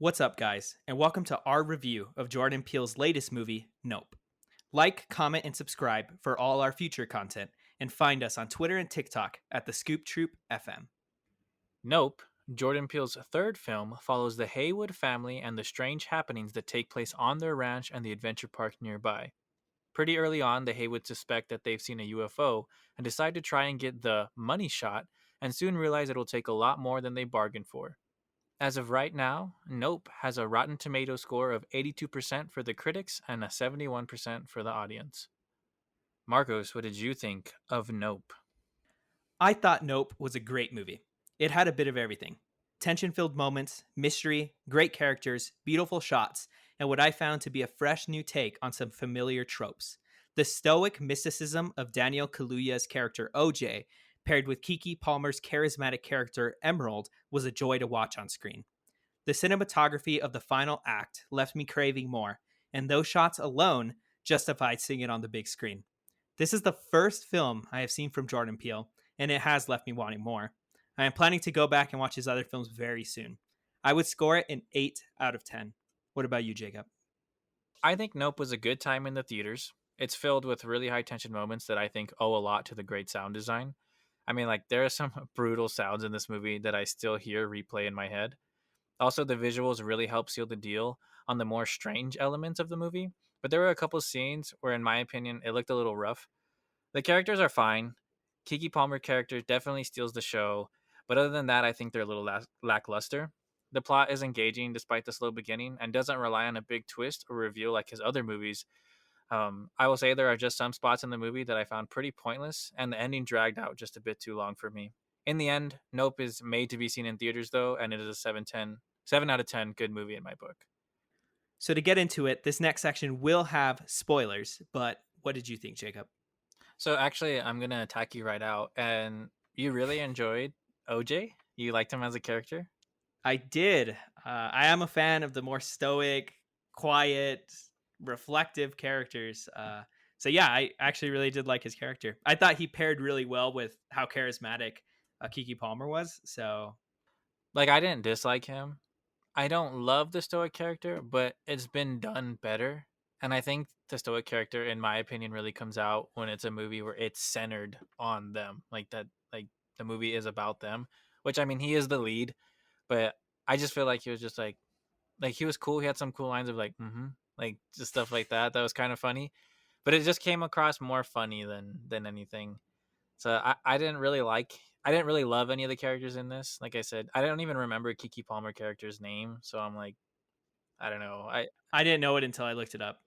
What's up, guys, and welcome to our review of Jordan Peele's latest movie, Nope. Like, comment, and subscribe for all our future content, and find us on Twitter and TikTok at the Scoop Troop FM. Nope, Jordan Peele's third film follows the Haywood family and the strange happenings that take place on their ranch and the adventure park nearby. Pretty early on, the Haywoods suspect that they've seen a UFO and decide to try and get the money shot, and soon realize it'll take a lot more than they bargained for. As of right now, Nope has a Rotten Tomato score of 82% for the critics and a 71% for the audience. Marcos, what did you think of Nope? I thought Nope was a great movie. It had a bit of everything: tension filled moments, mystery, great characters, beautiful shots, and what I found to be a fresh new take on some familiar tropes. The stoic mysticism of Daniel Kaluuya's character OJ, paired with Kiki Palmer's charismatic character Emerald, was a joy to watch on screen. The cinematography of the final act left me craving more, and those shots alone justified seeing it on the big screen. This is the first film I have seen from Jordan Peele, and it has left me wanting more. I am planning to go back and watch his other films very soon. I would score it an 8 out of 10. What about you, Jacob? I think Nope was a good time in the theaters. It's filled with really high tension moments that I think owe a lot to the great sound design. I mean, like, there are some brutal sounds in this movie that I still hear replay in my head. Also, the visuals really help seal the deal on the more strange elements of the movie, but there were a couple scenes where, in my opinion, it looked a little rough. The characters are fine. Kiki Palmer character definitely steals the show, but other than that, I think they're a little lackluster. The plot is engaging despite the slow beginning and doesn't rely on a big twist or reveal like his other movies. I will say there are just some spots in the movie that I found pretty pointless, and the ending dragged out just a bit too long for me. In the end, Nope is made to be seen in theaters though, and it is a 7 out of 10 good movie in my book. So, to get into it, this next section will have spoilers, but what did you think, Jacob? So actually, I'm gonna attack you right out, and you really enjoyed OJ? You liked him as a character? I did. I am a fan of the more stoic, quiet, reflective characters. So yeah, I actually really did like his character. I thought he paired really well with how charismatic Kiki Palmer was. So Like, I didn't dislike him. I don't love the stoic character, but it's been done better. And I think the stoic character, in my opinion, really comes out when it's a movie where it's centered on them. Like that, like the movie is about them. Which, I mean, he is the lead, but I just feel like he was just like he was cool. He had some cool lines of like, like just stuff like that. That was kind of funny, but it just came across more funny than anything. So I didn't really love any of the characters in this. Like I said, I don't even remember Kiki Palmer character's name. So I'm like, I don't know. I didn't know it until I looked it up.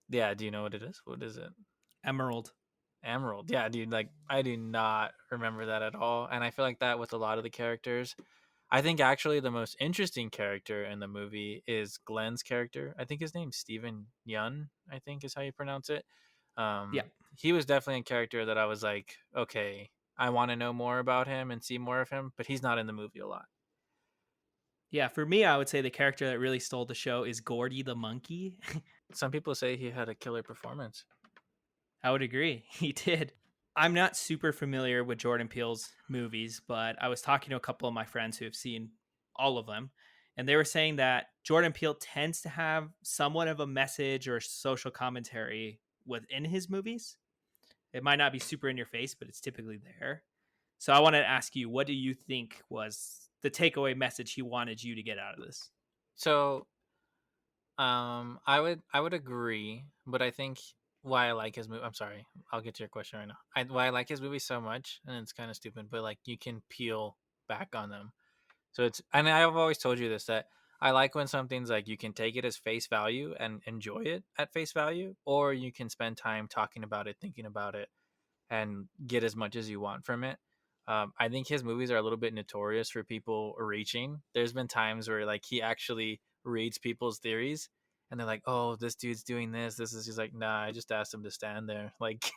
Yeah, do you know what it is? What is it? Emerald. Emerald. Yeah, dude, like I do not remember that at all. And I feel like that with a lot of the characters. I think actually the most interesting character in the movie is Glenn's character. I think his name's Stephen Yun, I think is how you pronounce it. Yeah. He was definitely a character that I was like, okay, I want to know more about him and see more of him, but he's not in the movie a lot. Yeah, for me, I would say the character that really stole the show is Gordy the monkey. Some people say he had a killer performance. I would agree. He did. I'm not super familiar with Jordan Peele's movies, but I was talking to a couple of my friends who have seen all of them, and they were saying that Jordan Peele tends to have somewhat of a message or social commentary within his movies. It might not be super in your face, but it's typically there. So I wanted to ask you, what do you think was the takeaway message he wanted you to get out of this? So, I would agree, but I think why I like his movie. I'm sorry, I'll get to your question right now. Why I like his movie so much, and it's kind of stupid, but like you can peel back on them. So it's, and I've always told you this, that I like when something's like you can take it as face value and enjoy it at face value, or you can spend time talking about it, thinking about it, and get as much as you want from it. I think his movies are a little bit notorious for people reaching. There's been times where like he actually reads people's theories, and they're like, "Oh, this dude's doing this. This is." He's like, "Nah, I just asked him to stand there." Like,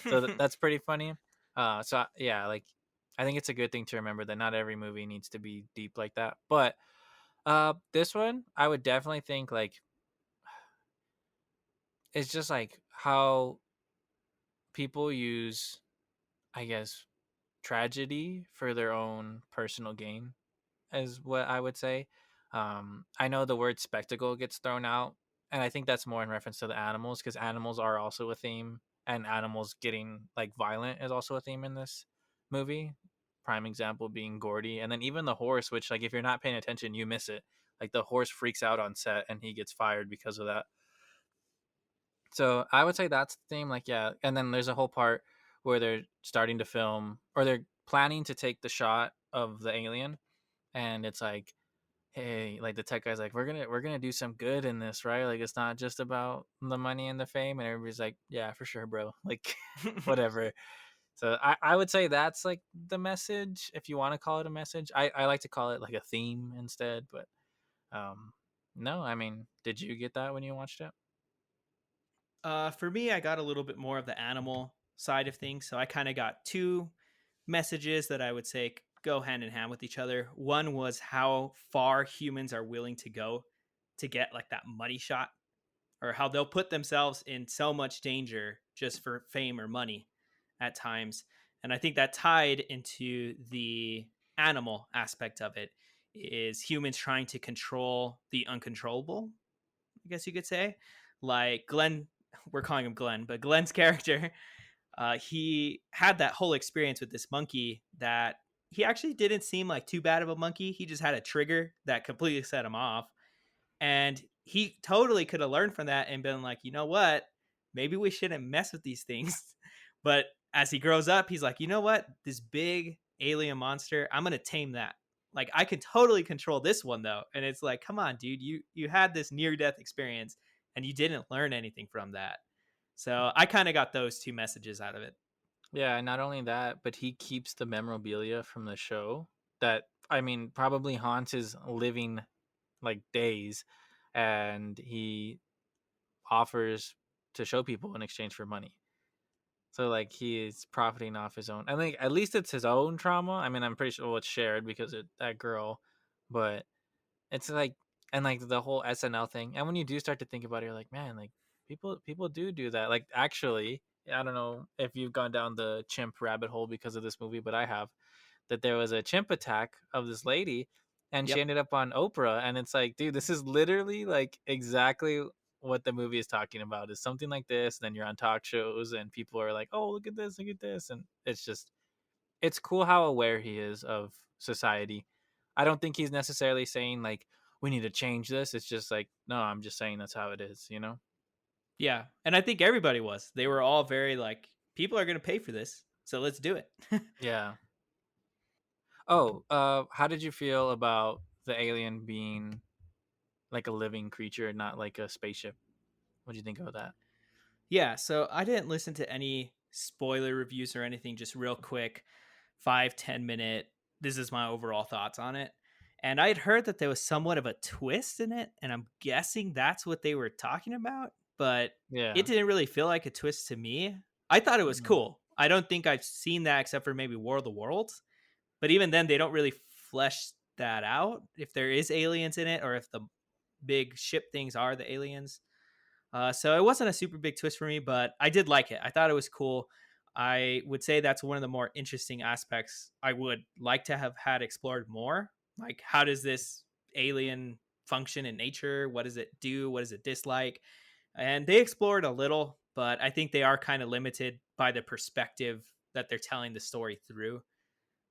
so that's pretty funny. Yeah, like I think it's a good thing to remember that not every movie needs to be deep like that. But this one, I would definitely think like it's just like how people use, I guess, tragedy for their own personal gain, is what I would say. I know the word spectacle gets thrown out, and I think that's more in reference to the animals because animals are also a theme, and animals getting like violent is also a theme in this movie. Prime example being Gordy, and then even the horse, which like if you're not paying attention, you miss it. Like the horse freaks out on set, and he gets fired because of that. So I would say that's the theme. Like yeah, and then there's a whole part where they're starting to film or they're planning to take the shot of the alien, and it's like hey, like the tech guy's like, we're gonna do some good in this, right? Like it's not just about the money and the fame. And everybody's like, yeah, for sure, bro. Like whatever. So I would say that's like the message, if you want to call it a message. I like to call it like a theme instead. But um no, I mean, did you get that when you watched it? For me, I got a little bit more of the animal side of things. So I kind of got two messages that I would say go hand in hand with each other. One was how far humans are willing to go to get like that money shot, or how they'll put themselves in so much danger just for fame or money at times. And I think that tied into the animal aspect of it is humans trying to control the uncontrollable, I guess you could say. Like Glenn, we're calling him Glenn, but Glenn's character, he had that whole experience with this monkey that he actually didn't seem like too bad of a monkey. He just had a trigger that completely set him off. And he totally could have learned from that and been like, you know what? Maybe we shouldn't mess with these things. But as he grows up, he's like, you know what? This big alien monster, I'm gonna tame that. Like I can totally control this one though. And it's like, come on, dude, you had this near death experience and you didn't learn anything from that. So I kind of got those two messages out of it. Yeah, and not only that, but he keeps the memorabilia from the show that I mean probably haunts his living like days, and he offers to show people in exchange for money. So like he is profiting off his own. I think at least it's his own trauma. I mean, I'm pretty sure it's shared because it that girl, but it's like and like the whole SNL thing. And when you do start to think about it, you're like, man, like people do that. Like actually, I don't know if you've gone down the chimp rabbit hole because of this movie, but I have that there was a chimp attack of this lady and she Yep. ended up on Oprah and it's like, dude, this is literally like exactly what the movie is talking about is something like this. Then you're on talk shows and people are like, oh, look at this. And it's just, it's cool how aware he is of society. I don't think he's necessarily saying like, we need to change this. It's just like, no, I'm just saying that's how it is, you know? Yeah. And I think everybody was. They were all very like, people are gonna pay for this. So let's do it. Yeah. Oh, how did you feel about the alien being like a living creature, not like a spaceship? What do you think about that? Yeah, so I didn't listen to any spoiler reviews or anything, just real quick, 5-10 minute. This is my overall thoughts on it. And I had heard that there was somewhat of a twist in it, and I'm guessing that's what they were talking about, but it Yeah. didn't really feel like a twist to me. I thought it was Mhm. cool. I don't think I've seen that except for maybe War of the Worlds, but even then, they don't really flesh that out if there is aliens in it or if the big ship things are the aliens. So it wasn't a super big twist for me, but I did like it. I thought it was cool. I would say that's one of the more interesting aspects I would like to have had explored more. Like, how does this alien function in nature? What does it do? What does it dislike? And they explored a little, but I think they are kind of limited by the perspective that they're telling the story through.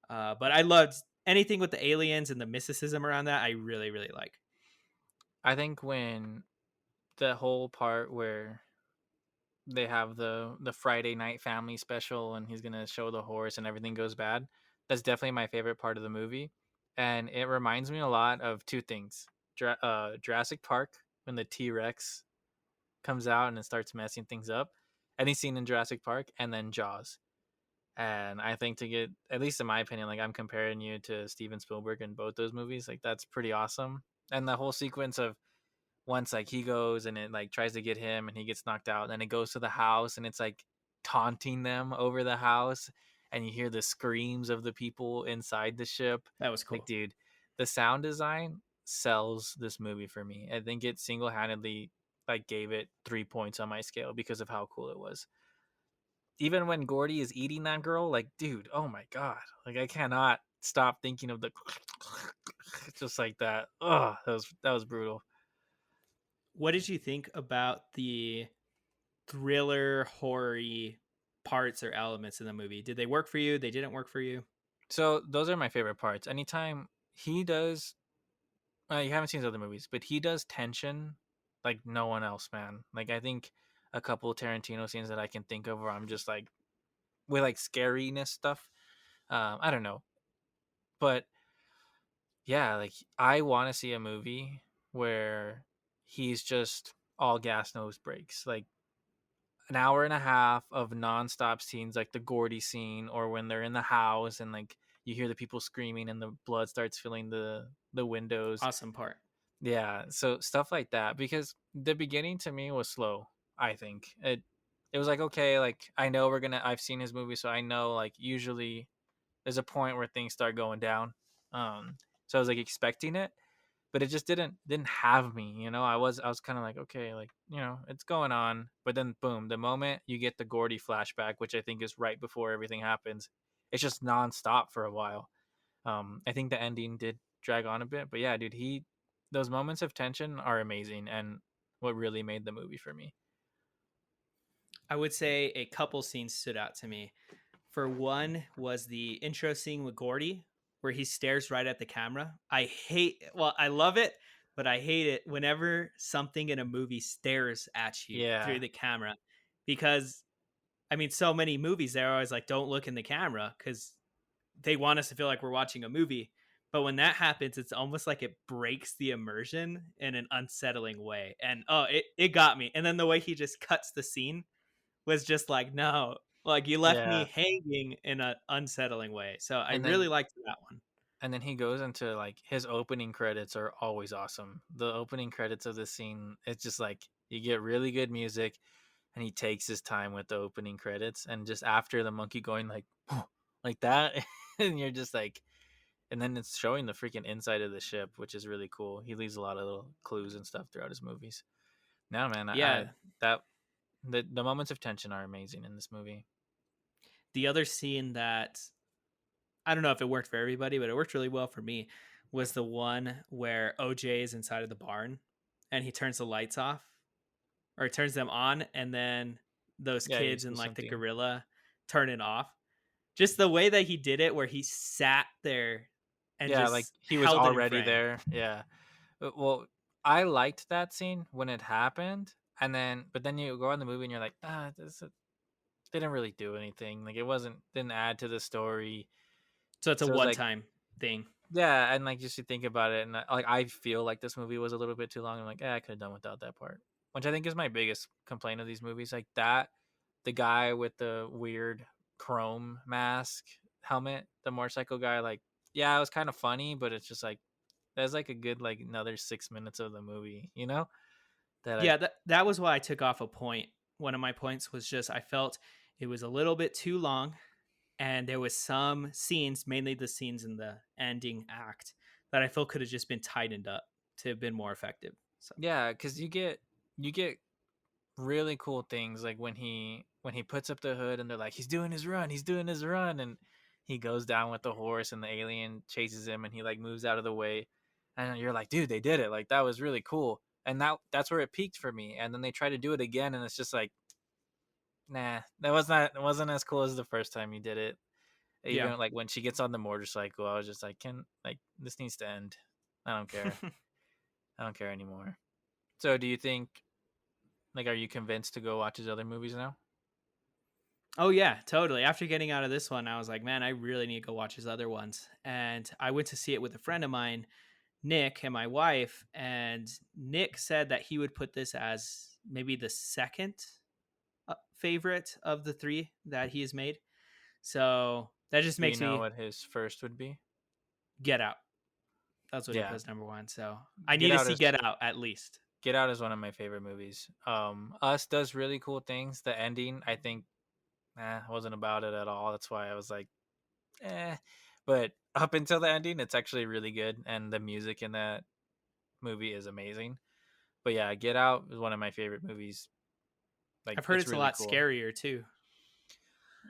But I loved anything with the aliens and the mysticism around that. I really, really like. I think when the whole part where they have the Friday night family special and he's gonna show the horse and everything goes bad, that's definitely my favorite part of the movie, and it reminds me a lot of two things: Jurassic Park when the T Rex comes out and it starts messing things up, any scene in Jurassic Park, and then Jaws. And I think to get, at least in my opinion, like I'm comparing you to Steven Spielberg in both those movies, like that's pretty awesome. And the whole sequence of once like he goes and it like tries to get him and he gets knocked out, and then it goes to the house and it's like taunting them over the house, and you hear the screams of the people inside the ship. That was Like, cool. dude, the sound design sells this movie for me. I think it single handedly like gave it 3 points on my scale because of how cool it was. Even when Gordy is eating that girl, like, dude, oh my god, like I cannot stop thinking of the just like that. Oh, that was brutal. What did you think about the thriller, horror parts or elements in the movie? Did they work for you? They didn't work for you? So those are my favorite parts. Anytime he does, you haven't seen his other movies, but he does tension like no one else, man. Like I think a couple Tarantino scenes that I can think of where I'm just like with like scariness stuff. I don't know, but yeah, like I want to see a movie where he's just all gas nose brakes, like an hour and a half of nonstop scenes, like the Gordy scene, or when they're in the house and like you hear the people screaming and the blood starts filling the windows. Awesome part. Yeah, so stuff like that because the beginning to me was slow. I think it was like okay, like I know I've seen his movie, so I know like usually there's a point where things start going down. So I was like expecting it, but it just didn't have me. I was kind of like okay, like it's going on, but then boom, the moment you get the Gordy flashback, which I think is right before everything happens, it's just nonstop for a while. I think the ending did drag on a bit, but yeah, dude, he those moments of tension are amazing and what really made the movie for me. I would say a couple scenes stood out to me. For one was the intro scene with Gordy, where he stares right at the camera. I love it, but I hate it whenever something in a movie stares at you through Yeah, the camera. Because, I mean, so many movies, they're always like, don't look in the camera because they want us to feel like we're watching a movie. But when that happens, it's almost like it breaks the immersion in an unsettling way. And it got me. And then the way he just cuts the scene was just like, no, like you left me yeah, hanging in an unsettling way. So I and really then liked that one. he goes into like his opening credits are always awesome. The opening credits of this scene, it's just like you get really good music, and he takes his time with the opening credits, and just after the monkey going like like that, and you're just like, and then it's showing the freaking inside of the ship, which is really cool. He leaves a lot of little clues and stuff throughout his movies. Now, man, I Yeah. that the moments of tension are amazing in this movie. The other scene that I don't know if it worked for everybody, but it worked really well for me was the one where OJ is inside of the barn and he turns the lights off or he turns them on and then those Yeah, you kids see and like the something. gorilla turn it off. Just the way that he did it where he sat there and Yeah, like just he was held it in already frame. there. Yeah. Well, I liked that scene when it happened, and then but then you go on the movie and you're like, they didn't really do anything. Like it didn't add to the story. So it's a So it's one like time thing. yeah, and like just to think about it, and like I feel like this movie was a little bit too long. I'm like, I could have done without that part, which I think is my biggest complaint of these movies. Like that, the guy with the weird chrome mask helmet, the motorcycle guy. Like, yeah, it was kind of funny, but it's just like that's like a good like another 6 minutes of the movie, That I Yeah, that was why I took off a point. One of my points was just I felt it was a little bit too long, and there was some scenes, mainly the scenes in the ending act, that I felt could have just been tightened up to have been more effective. So yeah, because you get really cool things like when he puts up the hood and they're like he's doing his run, and he goes down with the horse and the alien chases him and he like moves out of the way, and you're like, dude, they did it, like that was really cool, and that's where it peaked for me, and then they try to do it again and it's just like, nah, it wasn't as cool as the first time you did it. yeah. Even like when she gets on the motorcycle, I was just like, can like this needs to end. I don't care. I don't care anymore. So do you think, like, are you convinced to go watch his other movies now? Oh yeah, totally. After getting out of this one, I was like, man, I really need to go watch his other ones. And I went to see it with a friend of mine, Nick, and my wife. And Nick said that he would put this as maybe the second favorite of the three that he has made. So that just Do you makes know me what his first would be? Get Out. That's what he Yeah, puts number one. So I need Get to Out see is Get Out at least. Get Out is one of my favorite movies. Us does really cool things. The ending, I think, wasn't about it at all. That's why I was like, eh. But up until the ending, it's actually really good, and the music in that movie is amazing. But yeah, Get Out is one of my favorite movies. Like, I've heard it's it's a really lot cool. scarier too.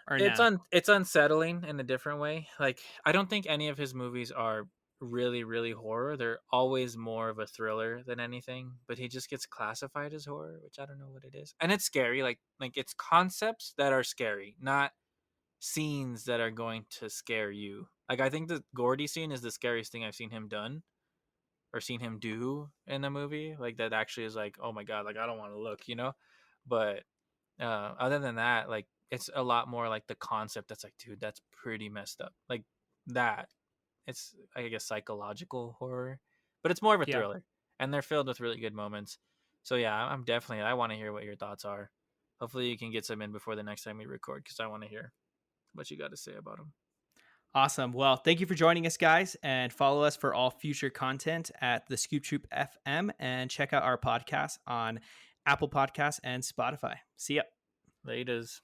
Or It's no? it's unsettling in a different way. Like I don't think any of his movies are. really, really horror. They're always more of a thriller than anything, but he just gets classified as horror, which I don't know what it is. And it's scary, like it's concepts that are scary, not scenes that are going to scare you. Like I think the Gordy scene is the scariest thing I've seen him done or seen him do in a movie. Like that actually is like, oh my god, like I don't want to look, you know? But other than that, like it's a lot more like the concept that's like, dude, that's pretty messed up. Like that. It's I guess psychological horror, but it's more of a Yeah. thriller, and they're filled with really good moments. So yeah, I'm definitely. I want to hear what your thoughts are. Hopefully, you can get some in before the next time we record because I want to hear what you got to say about them. Awesome. Well, thank you for joining us, guys, and follow us for all future content at the Scoop Troop FM and check out our podcast on Apple Podcasts and Spotify. See ya. Laters.